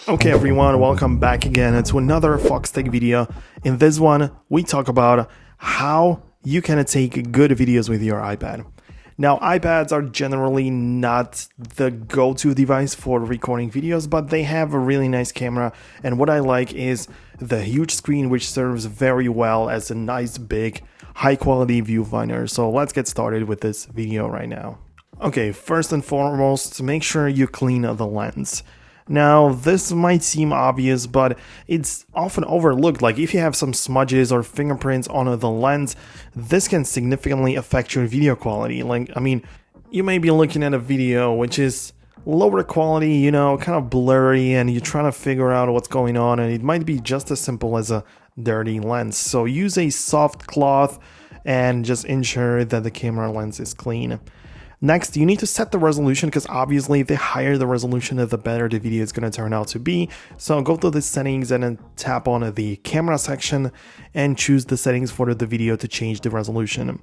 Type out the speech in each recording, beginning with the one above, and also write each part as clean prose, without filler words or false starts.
Okay everyone, welcome back again to another Foxtecc video. In this one, we talk about how you can take good videos with your iPad. Now, iPads are generally not the go-to device for recording videos, but they have a really nice camera, and what I like is the huge screen, which serves very well as a nice big high-quality viewfinder. So let's get started with this video right now. Okay, first and foremost, make sure you clean the lens. Now, this might seem obvious, but it's often overlooked. Like if you have some smudges or fingerprints on the lens, this can significantly affect your video quality. You may be looking at a video which is lower quality, kind of blurry, and you're trying to figure out what's going on, and it might be just as simple as a dirty lens. So use a soft cloth and just ensure that the camera lens is clean. Next, you need to set the resolution, because obviously the higher the resolution, the better the video is going to turn out to be. So go to the settings and then tap on the camera section and choose the settings for the video to change the resolution.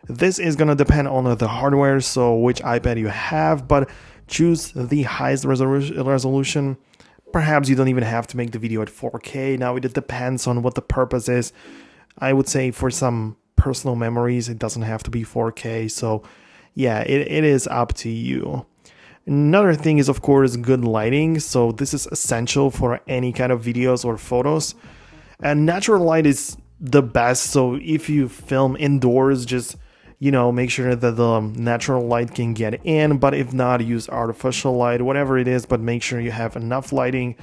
This is going to depend on the hardware, so which iPad you have, but choose the highest resolution. Perhaps you don't even have to make the video at 4K. Now it depends on what the purpose is. I would say for some personal memories, it doesn't have to be 4K. So yeah, it is up to you. Another thing is, of course, good lighting. So this is essential for any kind of videos or photos. And natural light is the best. So if you film indoors, just, make sure that the natural light can get in. But if not, use artificial light, whatever it is. But make sure you have enough lighting.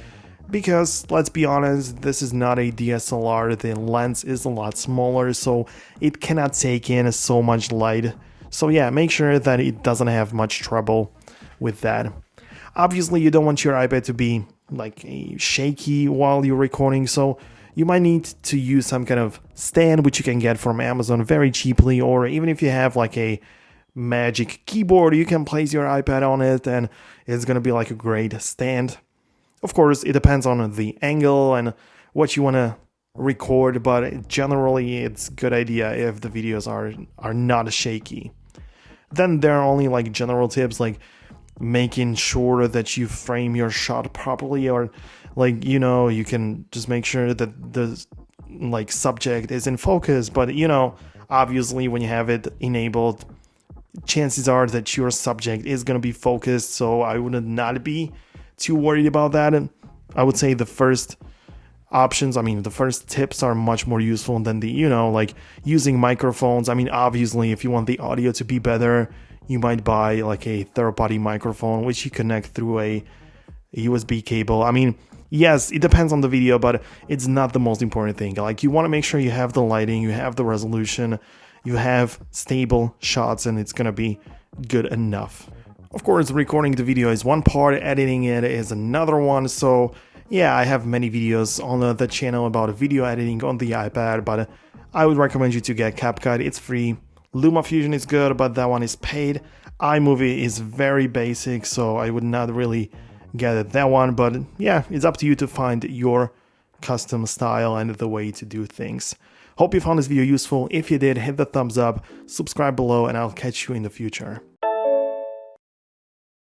Because let's be honest, this is not a DSLR. The lens is a lot smaller, so it cannot take in so much light. So yeah, make sure that it doesn't have much trouble with that. Obviously, you don't want your iPad to be shaky while you're recording, so you might need to use some kind of stand, which you can get from Amazon very cheaply, or even if you have a magic keyboard, you can place your iPad on it and it's gonna be a great stand. Of course, it depends on the angle and what you want to record, but generally it's a good idea if the videos are not shaky. Then there are only general tips, like making sure that you frame your shot properly, or you can just make sure that the subject is in focus. But obviously when you have it enabled, chances are that your subject is going to be focused, so I would not be too worried about that. And I would say the first options, the first tips are much more useful than the, using microphones. Obviously, if you want the audio to be better, you might buy a third-party microphone, which you connect through a USB cable. Yes, it depends on the video, but it's not the most important thing. You want to make sure you have the lighting, you have the resolution, you have stable shots, and it's gonna be good enough. Of course, recording the video is one part, editing it is another one. So yeah, I have many videos on the channel about video editing on the iPad, but I would recommend you to get CapCut. It's free. LumaFusion is good, but that one is paid. iMovie is very basic, so I would not really get that one. But yeah, it's up to you to find your custom style and the way to do things. Hope you found this video useful. If you did, hit the thumbs up, subscribe below, and I'll catch you in the future.